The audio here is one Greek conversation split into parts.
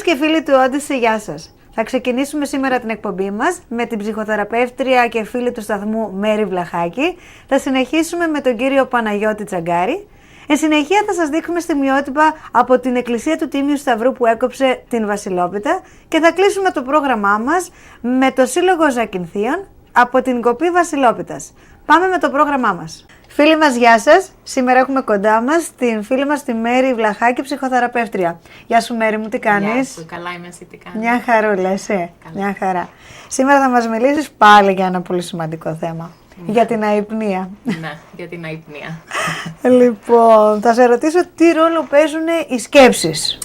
και φίλοι του Odyssey, γεια σας. Θα ξεκινήσουμε σήμερα την εκπομπή μας με την ψυχοθεραπεύτρια και φίλη του σταθμού Μέρη Βλαχάκη. Θα συνεχίσουμε με τον κύριο Παναγιώτη Τσαγκάρη. Εν συνεχεία θα σας δείχνουμε στιγμιότυπα από την Εκκλησία του Τίμιου Σταυρού που έκοψε την Βασιλόπιτα και θα κλείσουμε το πρόγραμμά μας με το Σύλλογο Ζακυνθίων από την κοπή Βασιλόπιτας. Πάμε με το πρόγραμμά μας. Φίλοι μας, γεια σας. Σήμερα έχουμε κοντά μας την φίλη μας τη Μέρη Βλαχάκη, ψυχοθεραπεύτρια. Γεια σου Μέρη μου, τι κάνεις? Γεια σου, καλά είμαι, εσύ τι κάνεις? Μια χαρούλα, εσύ. Μια χαρά. Σήμερα θα μας μιλήσεις πάλι για ένα πολύ σημαντικό θέμα. Για την αϊπνία. Ναι, για την αϊπνία. Λοιπόν, θα σε ρωτήσω τι ρόλο παίζουν οι σκέψεις.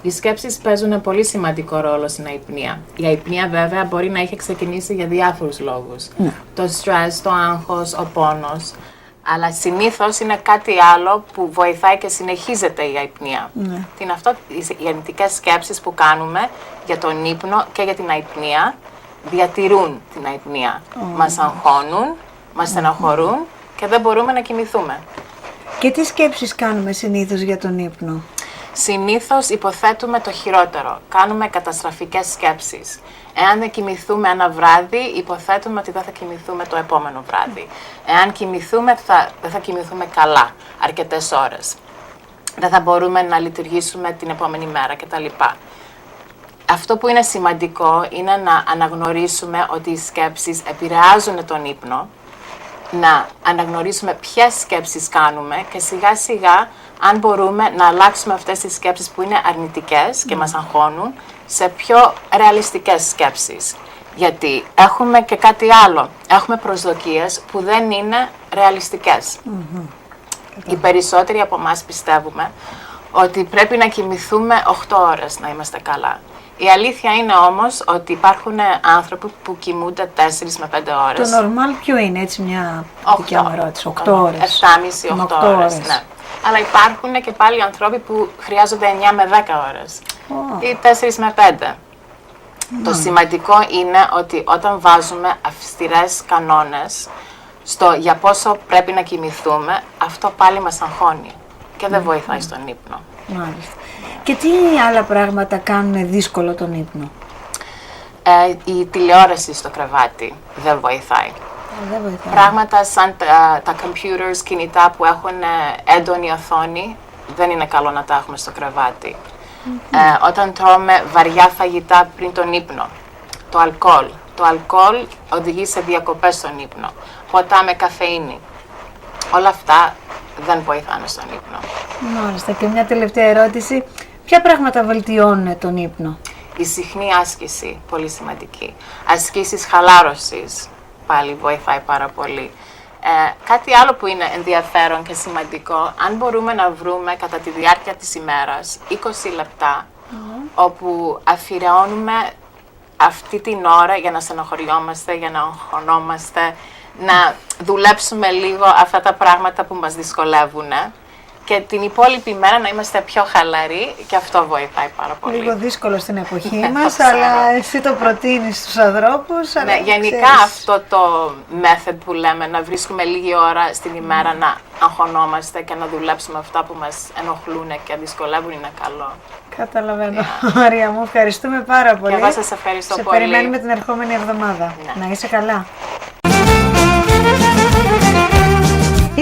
Οι σκέψεις παίζουν πολύ σημαντικό ρόλο στην αϊπνία. Η αϊπνία βέβαια μπορεί να έχει ξεκινήσει για διάφορους λόγους. Ναι. Το στρες, το άγχος, ο πόνος. Αλλά συνήθως είναι κάτι άλλο που βοηθάει και συνεχίζεται η αϊπνία. Ναι. Τι είναι αυτό? Οι αρνητικές σκέψεις που κάνουμε για τον ύπνο και για την αϊπνία διατηρούν την αϊπνία. Μας αγχώνουν, μας στεναχωρούν και δεν μπορούμε να κοιμηθούμε. Και τι σκέψεις κάνουμε συνήθως για τον ύπνο? Συνήθως υποθέτουμε το χειρότερο. Κάνουμε καταστροφικές σκέψεις. Εάν δεν κοιμηθούμε ένα βράδυ, υποθέτουμε ότι δεν θα κοιμηθούμε το επόμενο βράδυ. Εάν κοιμηθούμε, δεν θα κοιμηθούμε καλά αρκετές ώρες. Δεν θα μπορούμε να λειτουργήσουμε την επόμενη μέρα κτλ. Αυτό που είναι σημαντικό είναι να αναγνωρίσουμε ότι οι σκέψεις επηρεάζουν τον ύπνο, να αναγνωρίσουμε ποιες σκέψεις κάνουμε και σιγά σιγά, αν μπορούμε, να αλλάξουμε αυτές τις σκέψεις που είναι αρνητικές και μας αγχώνουν σε πιο ρεαλιστικές σκέψεις. Γιατί έχουμε και κάτι άλλο. Έχουμε προσδοκίες που δεν είναι ρεαλιστικές. Οι περισσότεροι από εμάς πιστεύουμε ότι πρέπει να κοιμηθούμε 8 ώρες να είμαστε καλά. Η αλήθεια είναι όμως ότι υπάρχουν άνθρωποι που κοιμούνται 4 με 5 ώρες. Το normal ποιο είναι, έτσι μια δικιά μου ερώτηση? 8 ώρες. 7,5-8 ώρες, ναι. Αλλά υπάρχουν και πάλι άνθρωποι που χρειάζονται 9 με 10 ώρες ή 4 με 5. Το σημαντικό είναι ότι όταν βάζουμε αυστηρές κανόνες στο για πόσο πρέπει να κοιμηθούμε, αυτό πάλι μας αγχώνει και δεν βοηθάει στον ύπνο. Μάλιστα. Και τι άλλα πράγματα κάνουν δύσκολο τον ύπνο? Η τηλεόραση στο κρεβάτι δεν βοηθάει. Δεν βοηθάει. Πράγματα σαν τα computers, κινητά που έχουν έντονη οθόνη, δεν είναι καλό να τα έχουμε στο κρεβάτι. Όταν τρώμε βαριά φαγητά πριν τον ύπνο, το αλκοόλ. Το αλκοόλ οδηγεί σε διακοπές στον ύπνο. Ποτά με καφεΐνη. Όλα αυτά δεν βοηθάνε στον ύπνο. Μάλιστα. Και μια τελευταία ερώτηση. Ποια πράγματα βελτιώνουν τον ύπνο? Η συχνή άσκηση, πολύ σημαντική. Ασκήσεις χαλάρωσης, πάλι βοηθάει πάρα πολύ. Κάτι άλλο που είναι ενδιαφέρον και σημαντικό, αν μπορούμε να βρούμε κατά τη διάρκεια της ημέρας 20 λεπτά, όπου αφιερώνουμε αυτή την ώρα για να στενοχωριόμαστε, για να αγχωνόμαστε, να δουλέψουμε λίγο αυτά τα πράγματα που μας δυσκολεύουν και την υπόλοιπη μέρα να είμαστε πιο χαλαροί και αυτό βοηθάει πάρα πολύ. Λίγο δύσκολο στην εποχή μας, αλλά εσύ το προτείνεις στους ανθρώπους. Ναι, γενικά αυτό το method που λέμε, να βρίσκουμε λίγη ώρα στην ημέρα να αγχωνόμαστε και να δουλέψουμε αυτά που μας ενοχλούν και δυσκολεύουν είναι καλό. Καταλαβαίνω. Μαρία μου, ευχαριστούμε πάρα πολύ. Και εγώ σας ευχαριστώ πολύ. Σε περιμένουμε την ερχόμενη εβδομάδα. Ναι. Να είσαι καλά.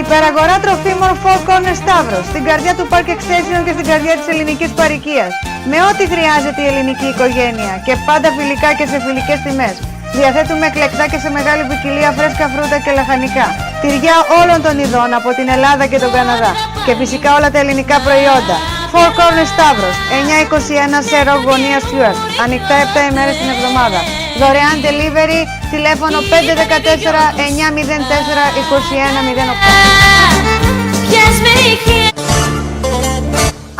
Υπεραγορά τροφίμων Four Corners Σταύρος, στην καρδιά του Park Extension και στην καρδιά της ελληνικής παροικίας. Με ό,τι χρειάζεται η ελληνική οικογένεια και πάντα φιλικά και σε φιλικές τιμές. Διαθέτουμε εκλεκτά και σε μεγάλη ποικιλία φρέσκα φρούτα και λαχανικά. Τυριά όλων των ειδών από την Ελλάδα και τον Καναδά. Και φυσικά όλα τα ελληνικά προϊόντα. Four Corners Σταύρος, 921 Σέρο Γωνίας Φιουέρ. Ανοιχτά 7 ημέρες την εβδομάδα. Δωρεάν delivery, τηλέφωνο 514 904 2108.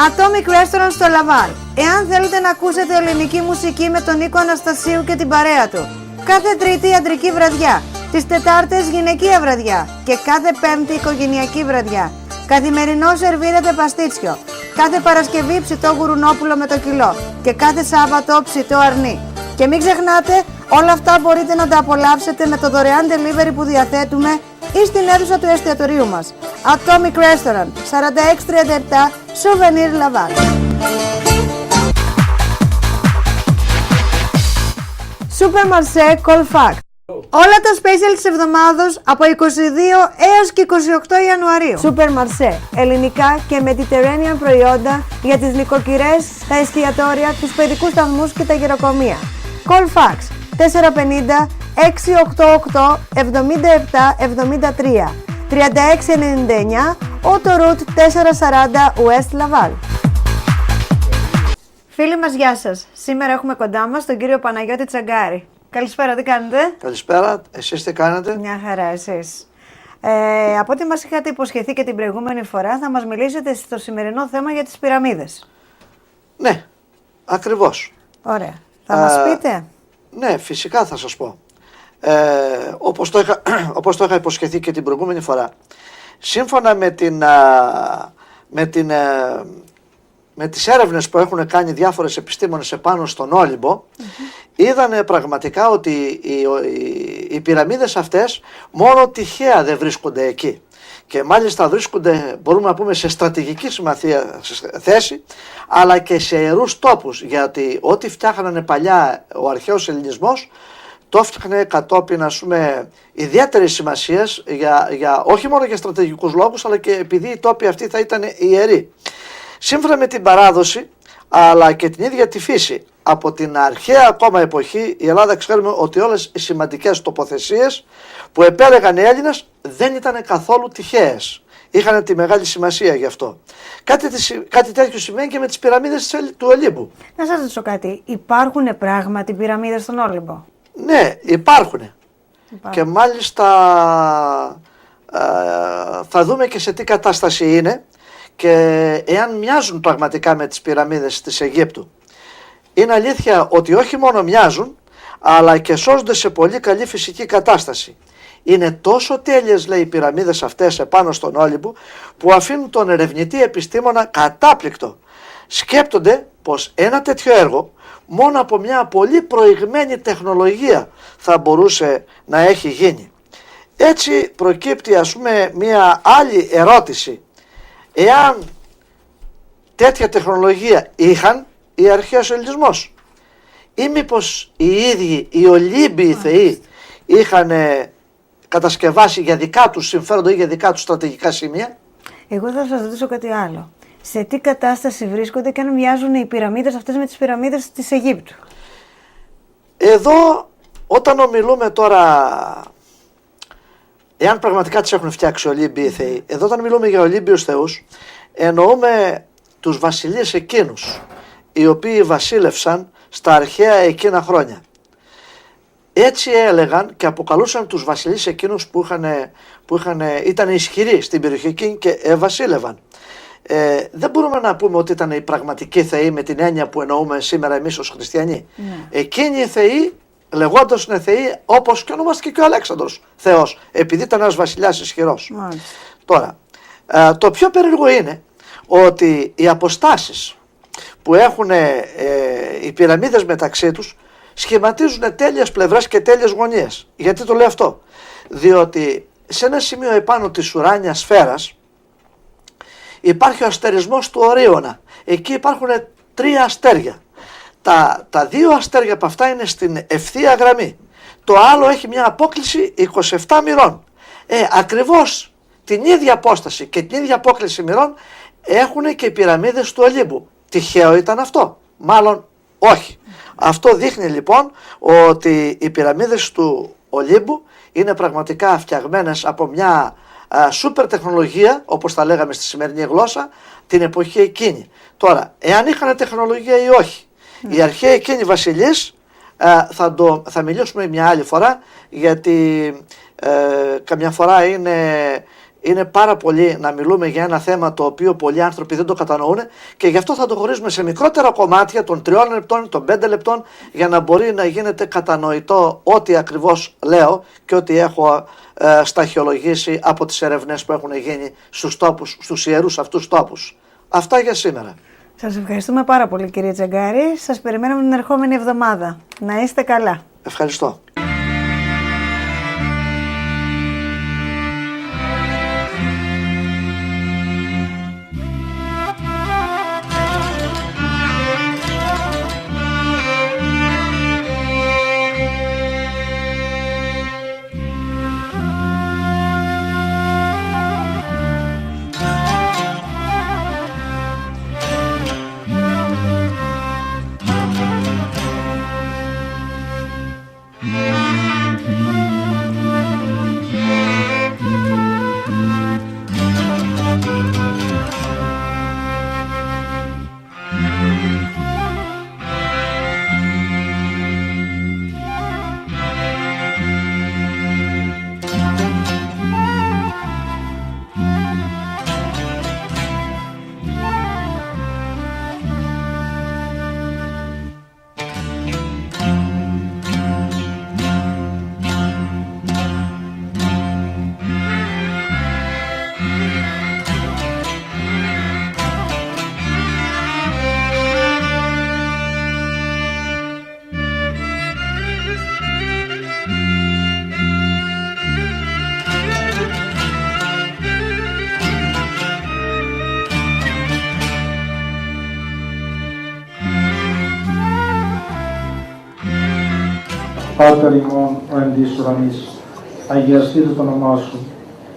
Atomic Restaurant στο Λαβάρ. Εάν θέλετε να ακούσετε ελληνική μουσική με τον Νίκο Αναστασίου και την παρέα του. Κάθε Τρίτη ιατρική βραδιά. Τις Τετάρτες γυναικεία βραδιά. Και κάθε Πέμπτη οικογενειακή βραδιά. Καθημερινό σερβίρεται παστίτσιο. Κάθε Παρασκευή ψητό γουρουνόπουλο με το κιλό. Και κάθε Σάββατο ψητό αρνί. Και μην ξεχνάτε, όλα αυτά μπορείτε να τα απολαύσετε με το δωρεάν delivery που διαθέτουμε ή στην αίθουσα του εστιατορίου μας. Atomic Restaurant, 4637 Souvenir Laval. Super Marché Colfax. Όλα τα special της εβδομάδος από 22 έως και 28 Ιανουαρίου. Super Marché. Ελληνικά και Mediterranean προϊόντα για τις νοικοκυρές, τα εστιατόρια, τους παιδικούς σταθμούς και τα γεροκομεία. Colfax 450 688 77 73 3699 Auto Route 440 West Laval. Φίλοι μας, γεια σας. Σήμερα έχουμε κοντά μας τον κύριο Παναγιώτη Τσαγκάρη. Καλησπέρα, τι κάνετε? Καλησπέρα, εσείς τι κάνετε? Μια χαρά, εσείς. Από ό,τι μας είχατε υποσχεθεί και την προηγούμενη φορά, θα μας μιλήσετε στο σημερινό θέμα για τις πυραμίδες. Ναι, ακριβώς. Ωραία. Θα μας πείτε? Ναι, φυσικά θα σας πω. Όπως το είχα υποσχεθεί και την προηγούμενη φορά, σύμφωνα με τις έρευνες που έχουν κάνει διάφορες επιστήμονες επάνω στον Όλυμπο, είδανε πραγματικά ότι οι πυραμίδες αυτές μόνο τυχαία δεν βρίσκονται εκεί. Και μάλιστα βρίσκονται, μπορούμε να πούμε, σε στρατηγική σημασία θέση, αλλά και σε ιερούς τόπους, γιατί ό,τι φτιάχνανε παλιά ο αρχαίος ελληνισμός, το έφτιαχνε κατόπιν, ας πούμε, ιδιαίτερης σημασίας, όχι μόνο για στρατηγικούς λόγους, αλλά και επειδή οι τόποι αυτοί θα ήταν ιεροί. Σύμφωνα με την παράδοση, αλλά και την ίδια τη φύση, από την αρχαία ακόμα εποχή, η Ελλάδα ξέρουμε ότι όλες οι σημαντικές τοποθεσίες που επέλεγαν οι Έλληνες δεν ήταν καθόλου τυχαίες. Είχαν τη μεγάλη σημασία γι' αυτό. Κάτι τέτοιο σημαίνει και με τις πυραμίδες του Ολύμπου. Να σας ρωτήσω κάτι. Υπάρχουν πράγματι πυραμίδες στον Όλυμπο? Ναι, υπάρχουν. Και μάλιστα θα δούμε και σε τι κατάσταση είναι και εάν μοιάζουν πραγματικά με τις πυραμίδες της Αιγύπτου. Είναι αλήθεια ότι όχι μόνο μοιάζουν, αλλά και σώζονται σε πολύ καλή φυσική κατάσταση. Είναι τόσο τέλειες, λέει, οι πυραμίδες αυτές επάνω στον Όλυμπο, που αφήνουν τον ερευνητή επιστήμονα κατάπληκτο. Σκέπτονται πως ένα τέτοιο έργο μόνο από μια πολύ προηγμένη τεχνολογία θα μπορούσε να έχει γίνει. Έτσι προκύπτει, ας πούμε, μια άλλη ερώτηση. Εάν τέτοια τεχνολογία είχαν οι αρχαίος ελληνισμός, ή μήπως οι ίδιοι οι Ολύμπιοι θεοί είχαν κατασκευάσει για δικά τους συμφέροντα ή για δικά τους στρατηγικά σημεία? Εγώ θα σας ρωτήσω κάτι άλλο. Σε τι κατάσταση βρίσκονται και αν μοιάζουν οι πυραμίδες αυτές με τις πυραμίδες της Αιγύπτου? Εδώ, όταν ομιλούμε τώρα, εάν πραγματικά τις έχουν φτιάξει οι Ολύμπιοι θεοί, εδώ όταν μιλούμε για Ολύμπιους θεούς, εννοούμε τους βασιλείς εκείνους, οι οποίοι βασίλευσαν στα αρχαία εκείνα χρόνια. Έτσι έλεγαν και αποκαλούσαν τους βασιλείς εκείνους που ήταν ισχυροί στην περιοχή εκείνη και βασίλευαν. Δεν μπορούμε να πούμε ότι ήταν οι πραγματικοί θεοί με την έννοια που εννοούμε σήμερα εμείς ως χριστιανοί. Εκείνοι οι θεοί, λεγόντας είναι θεοί, όπως και ονομάστηκε και ο Αλέξανδρος θεός, επειδή ήταν ένας βασιλιάς ισχυρός. Τώρα, το πιο περίεργο είναι ότι οι αποστάσεις που έχουν οι πυραμίδες μεταξύ τους σχηματίζουν τέλειες πλευρές και τέλειες γωνίες. Γιατί το λέω αυτό? Διότι σε ένα σημείο επάνω της ουράνιας σφαίρας υπάρχει ο αστερισμός του Ορίωνα. Εκεί υπάρχουν 3 αστέρια. Τα 2 αστέρια από αυτά είναι στην ευθεία γραμμή. Το άλλο έχει μια απόκλιση 27 μοιρών. Ακριβώς την ίδια απόσταση και την ίδια απόκλιση μοιρών έχουν και οι πυραμίδες του Ολύμπου. Τυχαίο ήταν αυτό? Μάλλον όχι. Αυτό δείχνει λοιπόν ότι οι πυραμίδες του Ολύμπου είναι πραγματικά φτιαγμένες από μια σούπερ τεχνολογία, όπως τα λέγαμε στη σημερινή γλώσσα, την εποχή εκείνη. Τώρα, εάν είχαν τεχνολογία ή όχι, οι αρχαίοι εκείνοι βασιλείς, θα μιλήσουμε μια άλλη φορά, γιατί καμιά φορά είναι πάρα πολύ να μιλούμε για ένα θέμα το οποίο πολλοί άνθρωποι δεν το κατανοούν, και γι' αυτό θα το χωρίζουμε σε μικρότερα κομμάτια των 3 λεπτών, των 5 λεπτών, για να μπορεί να γίνεται κατανοητό ό,τι ακριβώς λέω και ό,τι έχω σταχυολογήσει από τις ερευνές που έχουν γίνει στους τόπους, στους ιερούς αυτούς τόπους. Αυτά για σήμερα. Σας ευχαριστούμε πάρα πολύ, κύριε Τσαγκάρη. Σας περιμένουμε την ερχόμενη εβδομάδα. Να είστε καλά. Ευχαριστώ. Πάτερ ημών ο εν της ουρανής, αγιαστήτω το όνομά σου,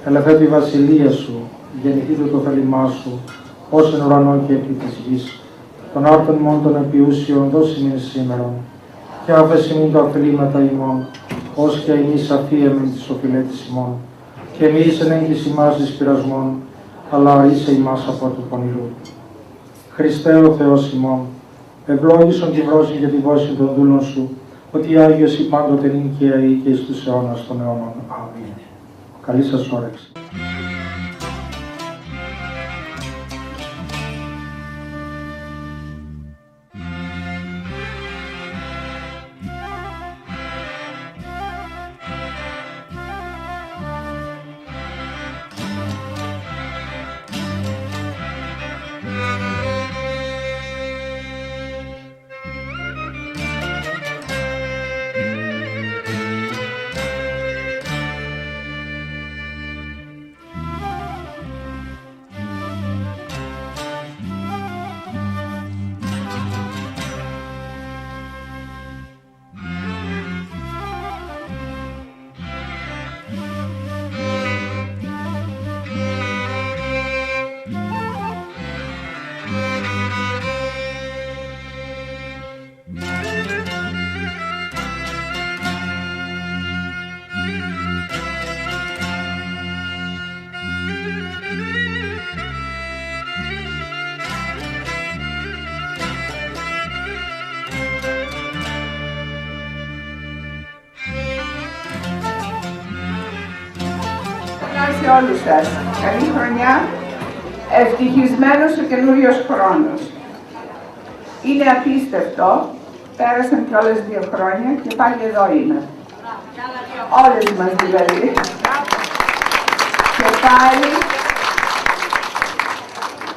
ελευθέτω η βασιλεία σου, γεννηθήτω το θέλημά σου, ως εν ουρανό και επί της γης. Των άρτων ημών των επιούσιων δώσει μην σήμερον, και αφεσιμήν τα ωφελήματα ημών, ως και εμείς αφίεμεν της οφειλέτης ημών, και εμείς εν έγκυς ημάς εις πειρασμών, αλλά είσαι ημάς από του πονηρού. Χριστέ ο Θεός ημών, ευλόγησον τη βρόση και τη βόση των δούλων σου, ότι Άγιος η πάντοτε νυν και αεί και εις τους αιώνας των αιώνων. Αμήν. Καλή σας όρεξη. Σε όλους σας. Καλή χρονιά, ευτυχισμένος ο καινούριος χρόνος. Είναι απίστευτο, πέρασαν κιόλας 2 χρόνια και πάλι εδώ είμαι. Όλες μας δηλαδή.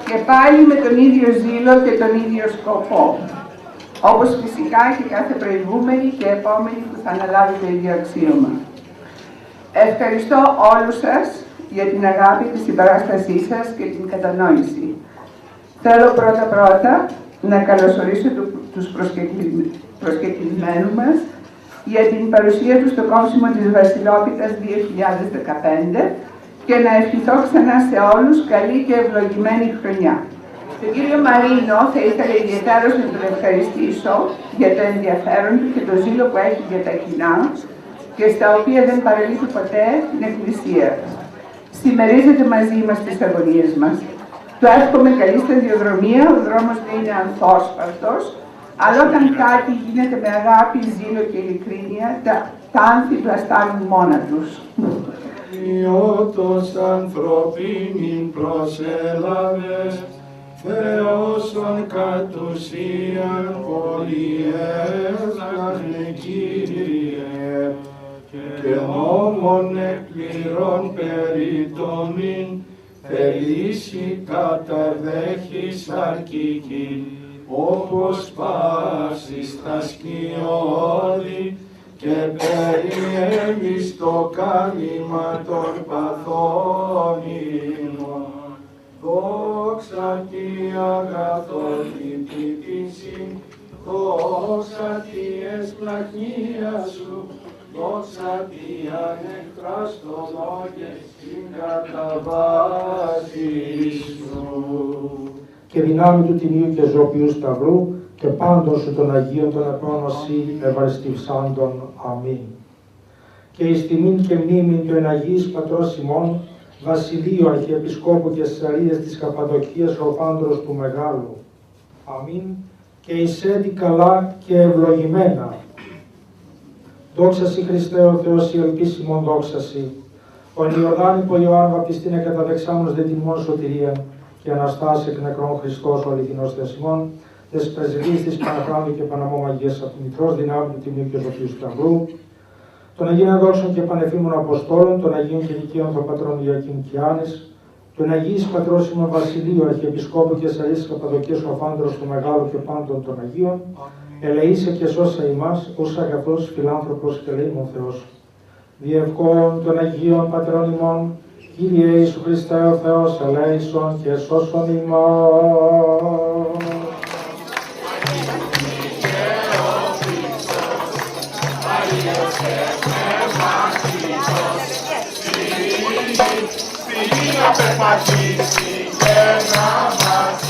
Και πάλι με τον ίδιο ζήλο και τον ίδιο σκοπό. Όπως φυσικά και κάθε προηγούμενη και επόμενη που θα αναλάβει το ίδιο αξίωμα. Ευχαριστώ όλους σας για την αγάπη, τη συμπαράστασή σας και την κατανόηση. Θέλω πρώτα να καλωσορίσω τους προσκεκλημένους μας για την παρουσία τους στο κόψιμο της Βασιλόπιτας 2015 και να ευχηθώ ξανά σε όλους καλή και ευλογημένη χρονιά. Τον κύριο Μαρίνο θα ήθελα ιδιαίτερα να τον ευχαριστήσω για το ενδιαφέρον του και το ζήλο που έχει για τα κοινά και στα οποία δεν παραλείπει ποτέ την Εκκλησία. Συμμερίζεται μαζί μας τις αγωνίες μας. Του εύχομαι καλή σταδιοδρομία, ο δρόμος να είναι ανθόσπαρτος, αλλά όταν κάτι γίνεται με αγάπη, ζήλο και ειλικρίνεια, τα άνθη πλαστάνουν μόνα τους. Ιώτος ανθρωπίνην προσέλαβες, Θεόσον κατ' ουσίαν πολυέσλανε Κύριε, και νόμον εκπληρών περιτομήν, θελήσει καταδέχεις αρκική, όπως πάσης τα σκιώδη, και περιέμεις το κάλυμα των παθών ημών. Δόξα τη αγαθότη πτήση, δόξα τη εσπλαχνία σου, δόξα τη ανεκτραστολό και στην καταβάση σου. Και δυνάμει του τιμίου και ζωπιού σταυρού και πάντων σου των Αγίων των επώνωσι ευαριστηυσάντων. Αμήν. Και εις τιμήν και μνήμην του εν Αγίης Πατρός ημών, Βασιλείου Αρχιεπισκόπου και Σαρίας της Καπαδοκίας Ροφάνδρος του Μεγάλου. Αμήν. Και εισέντη καλά και ευλογημένα. Δόξα σοι Χριστέ ο Θεός η ελπίσιμον δόξα σοι. Ο εν Ιορδάνη Ιωάννη βαπτιστήν εκαταδεξάμενος δε τιμών σωτηρίαν και Αναστάσει εκ νεκρών Χριστός ο αληθινός Θεός ημών, τες πρεσβείες της Παναχράντου και Παναμόμ Αγίας Αυτομητρός, δυνάμει του Τιμίου και Ζωπίου Σταυρού, των Αγίων Δόξων και Πανεφήμων Αποστόλων, των Αγίων και Δικαίων των Πατρών Ιακήμ και Άνης, των Αγίης Πατρός ημών Βασιλείου Αρχιεπισκόπου και Σαρίας Καπαδοκίας ο Αφάνδρος του Μεγάλου και πάντων των Αγίων, ελεήσε και σώσα ημάς, ως αγαθός φιλάνθρωπος και ελεήμων Θεός. Διευκόν των Αγίων Πατρών ημών, Κύριε Ιησού Χριστέ ο Θεός, ελέησον και σώσον ημάς. πατήσει και να μας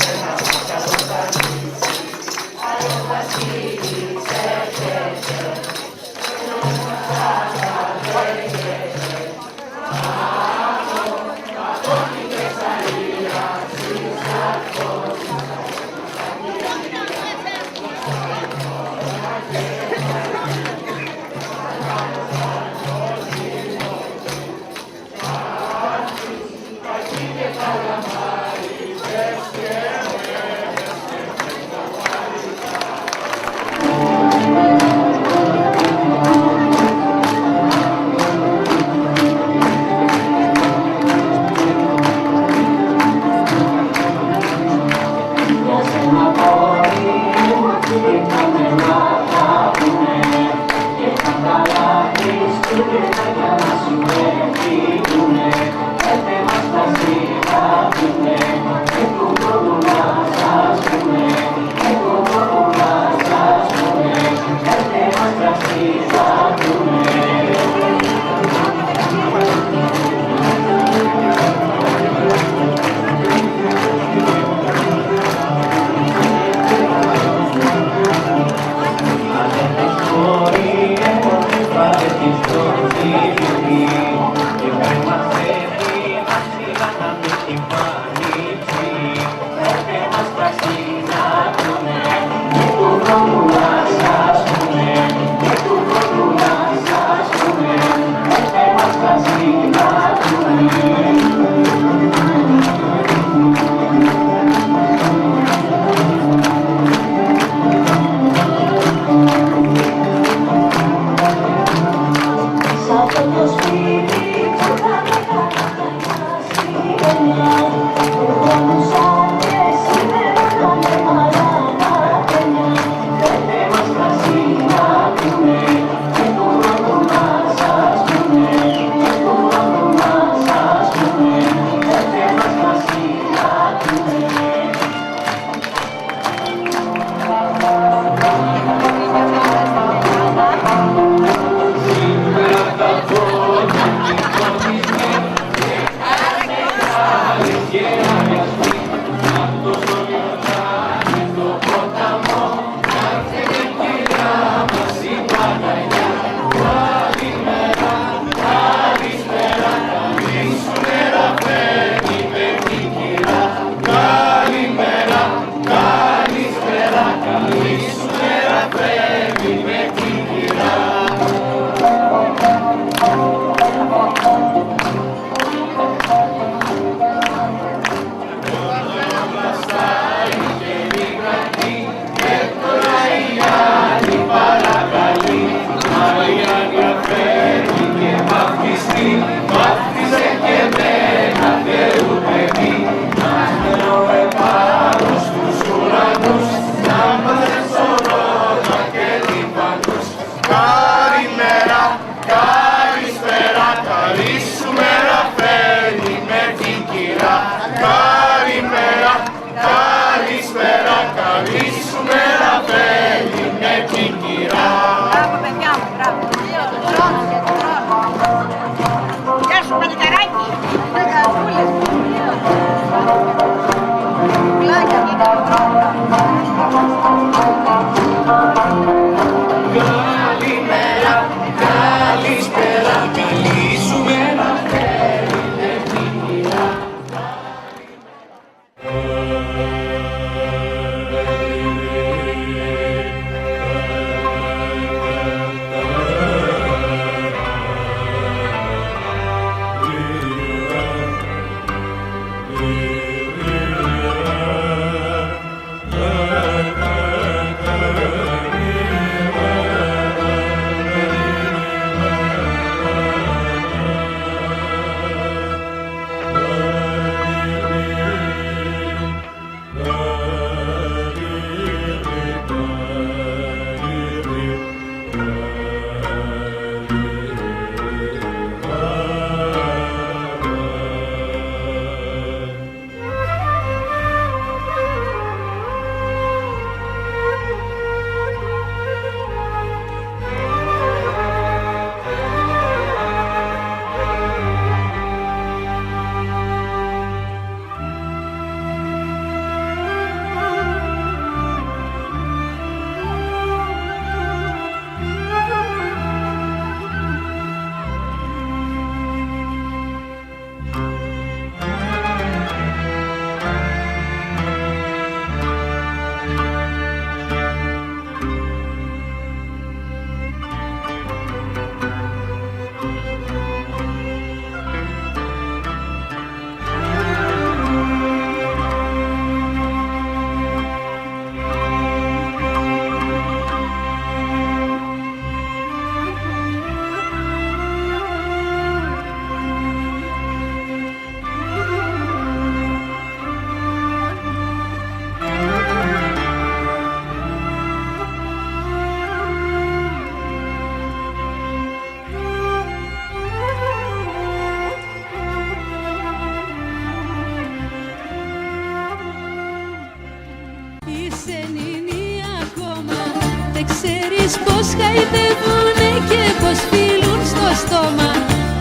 χαϊδεύουνε και πως φιλούν στο στόμα.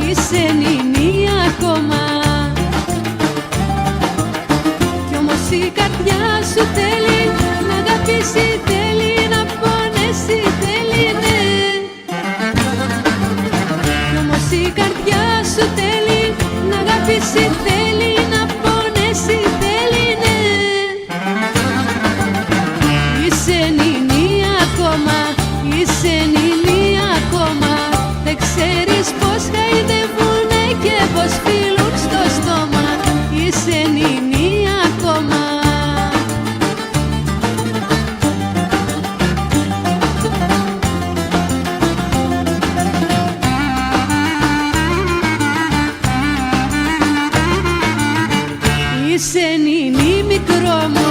Είσαι νηνή ακόμα. Κι όμως η καρδιά σου θέλει να αγαπήσει, θέλει να πονέσει, θέλει ναι. Κι όμως η καρδιά σου θέλει να αγαπήσει, θέλει να πονέσει, θέλει ναι. Είσαι νηνή ακόμα, είσαι νηνή ακόμα. Δεν ξέρεις πως χαϊδεύουνε και πως φιλούν στο στόμα. Είσαι νηνή ακόμα. Είσαι νηνή μικρό μου,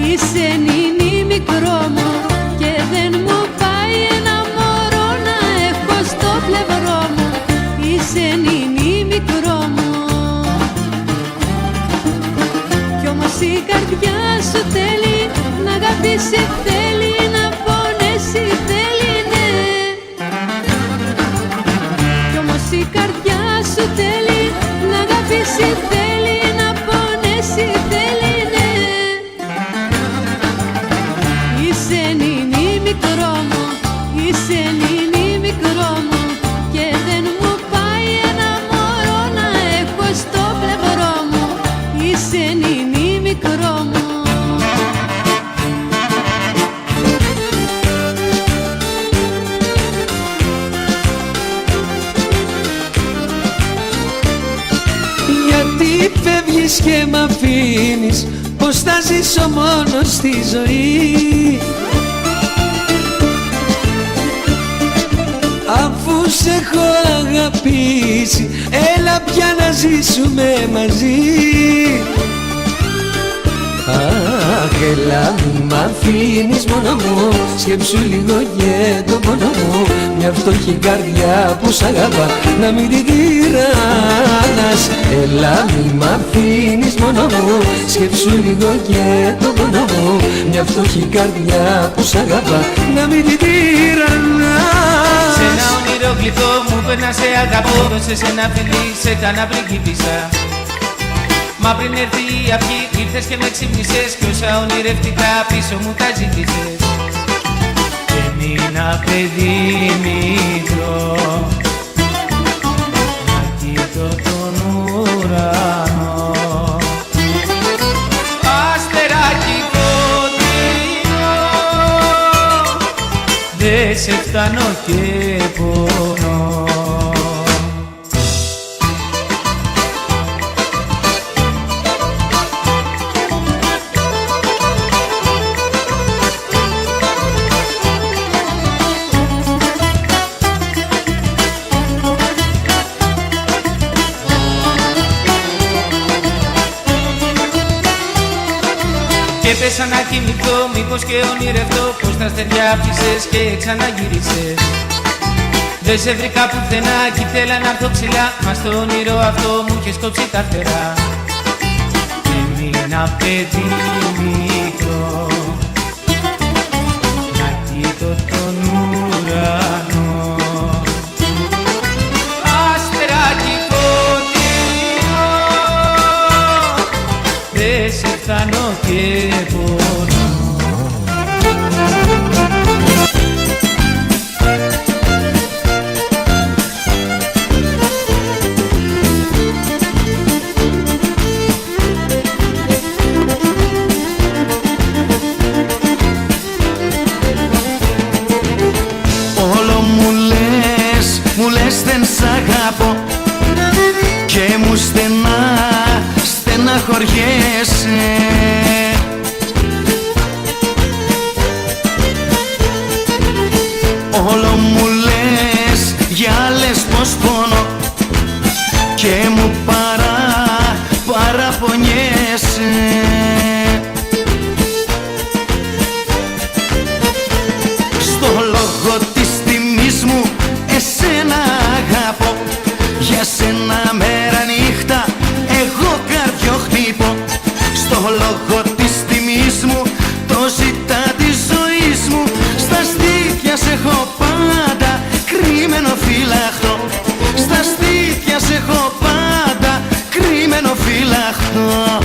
είσαι νηνή μικρό μου. Και δεν μου πάει ένα μωρό να έχω στο πλευρό μου. Είσαι νηνή μικρό μου. Κι όμως η καρδιά σου θέλει να αγαπήσει, θέλει να πονέσει, θέλει ναι. Κι όμως η καρδιά σου θέλει να αγαπήσει, θέλει να πονέσει, θέλει ναι. Είσαι νηνή μικρό μου, είσαι νηνή μικρό μου. Και δεν μου πάει ένα μωρό να έχω στο πλευρό μου. Είσαι νηνή μικρό μου. Γιατί φεύγεις και μ' αφήνεις, πως θα ζήσω μόνος στη ζωή. Αφού σε έχω αγαπήσει, έλα πια να ζήσουμε μαζί. Αχ, έλα μη μ' αφήνεις μόνο μου, σκέψου λίγο και το πόνο μου. Μια φτωχή καρδιά που σ' αγαπά, να μην την τυραννάς. Έλα μη μ' αφήνεις μόνο μου, σκέψου λίγο και το πόνο μου. Μια φτωχή καρδιά που σ' αγαπά, να μην την τυραννάς. Σ' ένα όνειρο γλυκό μου πέρνα σε αγαπώ, δώσες ένα φιλί, σε κάνα πριγκίπισσα. Μα πριν έρθει η αυγή ήρθες και με ξύπνησες, κι όσα ονειρευτικά πίσω μου τα ζήτησες. Έμεινα παιδί μικρό, να κοιτώ τον ουρανό. Αστεράκι φωτεινό, δε σε φτάνω και πονώ. Και πέσα να κοιμηθώ, μήπως και ονειρευτώ πως τα αστέρια άφησες και ξαναγύρισες. Δεν σε βρήκα πουθενά κι ήθελα να έρθω ψηλά, μα στο όνειρο αυτό μου είχες κόψει τα φτερά. Έμεινα παιδί μικρό, να κοιτώ τον ουρανό. Αστεράκι φωτεινό, δεν σε φτάνω και πονώ. Όλο μου λες δεν σ' αγαπώ και μου στεναχωριέσαι. Όλο μου λες για άλλες πως πονώ και μου παραπονιέσαι. Στο λόγο της τιμής μου εσένα αγαπώ, για σένα μέρα νύχτα εγώ καρδιό χτυπώ. Στο λόγο της τιμής μου, το ζητά της ζωής μου, στα στήθια σε έχω πάει. ευχαριστώ.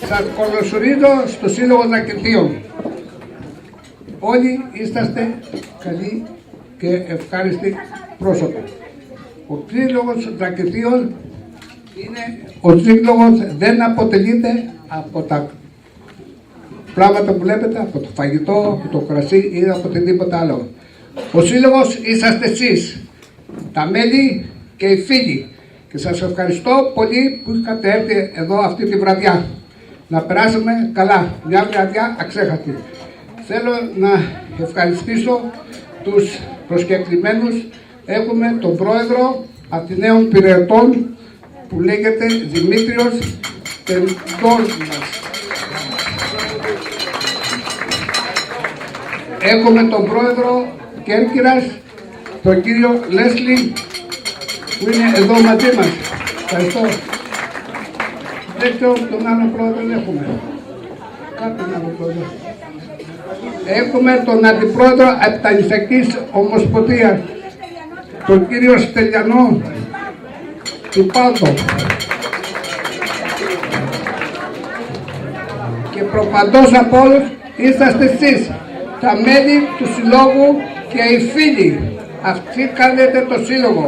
Σας καλωσορίζω στο Σύλλογο Δρακετίων. Όλοι είσαστε καλοί και ευχάριστοι πρόσωπα. Ο Σύλλογος Δρακετίων ο σύλλογος δεν αποτελείται από τα πράγματα που βλέπετε, από το φαγητό, από το κρασί ή από οτιδήποτε άλλο. Ο σύλλογος είσαστε εσείς, τα μέλη και οι φίλοι. Και σας ευχαριστώ πολύ που είχατε έρθει εδώ αυτή τη βραδιά. Να περάσουμε καλά, μια βραδιά αξέχαστη. Θέλω να ευχαριστήσω τους προσκεκλημένους. Έχουμε τον πρόεδρο Αθηναίων Πυρεωτών που λέγεται Δημήτριος Τεντόρμας. Έχουμε τον πρόεδρο Κέρκυρας, τον κύριο Λέσλι, που είναι εδώ μαζί μας. Ευχαριστώ. Δεν ξέρω τον άλλο πρόεδρο δεν έχουμε. Κάποιον άλλο πρόεδρο. Έχουμε τον αντιπρόεδρο Επτανησιακής Ομοσπονδίας, τον κύριο Στελιανό του Πάτο. Και προπαντός από όλους είσαστε εσείς, τα μέλη του Συλλόγου και οι φίλοι. Αυτοί κάνετε το Σύλλογο.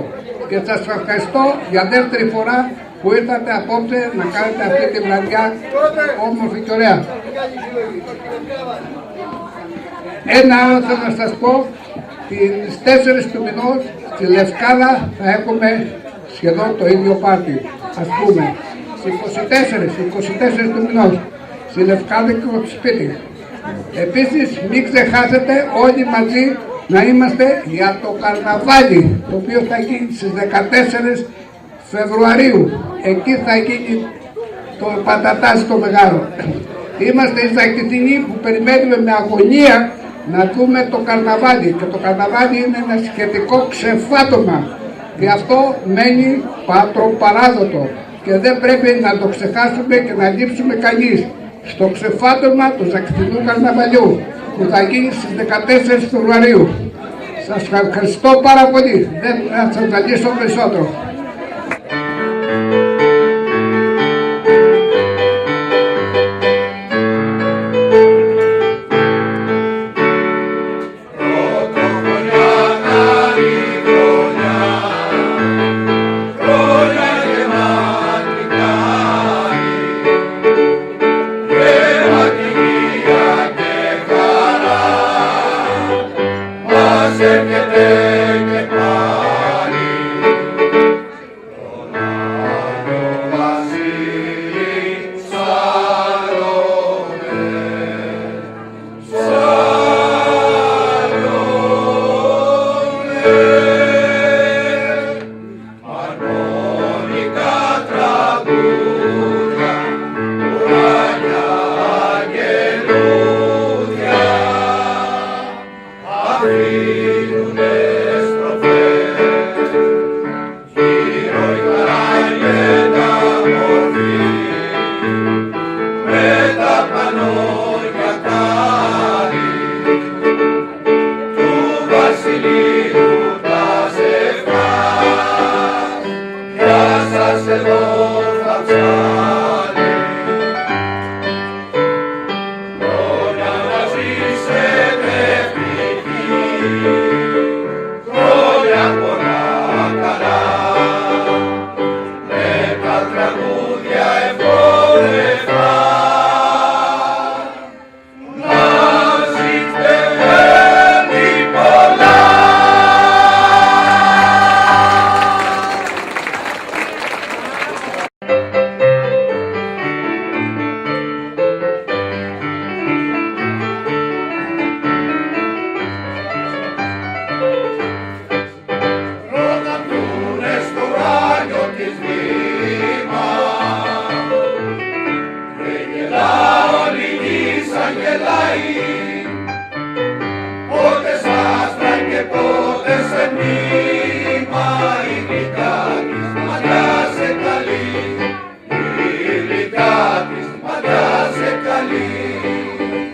Και σας ευχαριστώ για δεύτερη φορά που ήρθατε απόψε να κάνετε αυτή τη βραδιά όμορφη και ωραία. Ένα άλλο θέλω να σας πω, τις 4 του μηνός στη Λευκάδα θα έχουμε σχεδόν το ίδιο πάρτι. Ας πούμε, στις 24 του μηνός στη Λευκάδα και στο σπίτι. Επίσης μην ξεχάσετε όλοι μαζί να είμαστε για το καρναβάλι, το οποίο θα γίνει στις 14 Φεβρουαρίου. Εκεί θα γίνει το πατατάζ το μεγάλο. Είμαστε οι Ζακητινοί που περιμένουμε με αγωνία να δούμε το καρναβάλι. Και το καρναβάλι είναι ένα σχετικό ξεφάτωμα. Και αυτό μένει πατροπαράδοτο. Και δεν πρέπει να το ξεχάσουμε και να λείψουμε κανείς. Στο ξεφάτωμα του Ζακητινού καρναβαλιού που θα γίνει στις 14 Φεβρουαρίου. Σας ευχαριστώ πάρα πολύ. Δεν θα σας ζαλίσω περισσότερο. Μαγιά σε καλή.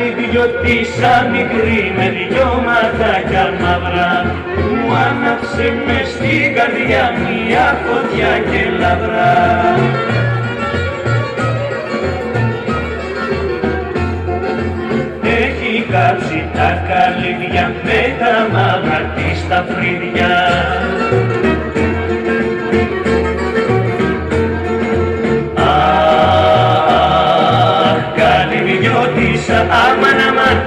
Καλυδιώτησα μικρή με δυο ματάκια μαύρα, μου άναψε μες στην καρδιά μια φωτιά και λαμπρά. Έχει κάψει τα καλύδια με τα μαύρα της τα φρύδια. Αμάν, αμάν,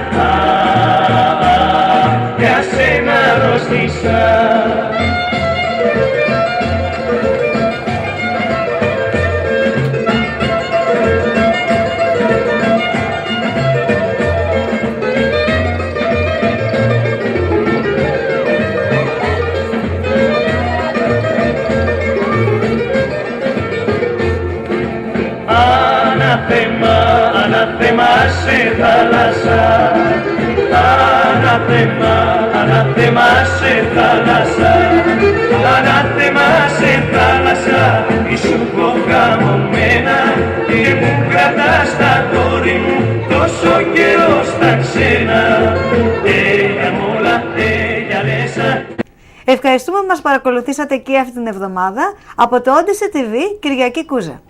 για σένα αρρώστησα. Ανάθεμα, ανάθεμα σε θάλασσα, ανάθεμα, ανάθεμα σε θάλασσα, ανάθεμα σε θάλασσα, ήσουν χαμωμένα και μου κρατάς τα κόρη μου τόσο καιρό στα ξένα. Όλα, λέσα. Ευχαριστούμε που μας παρακολουθήσατε και αυτή την εβδομάδα από το Odyssey TV Κυριακή Κούζα.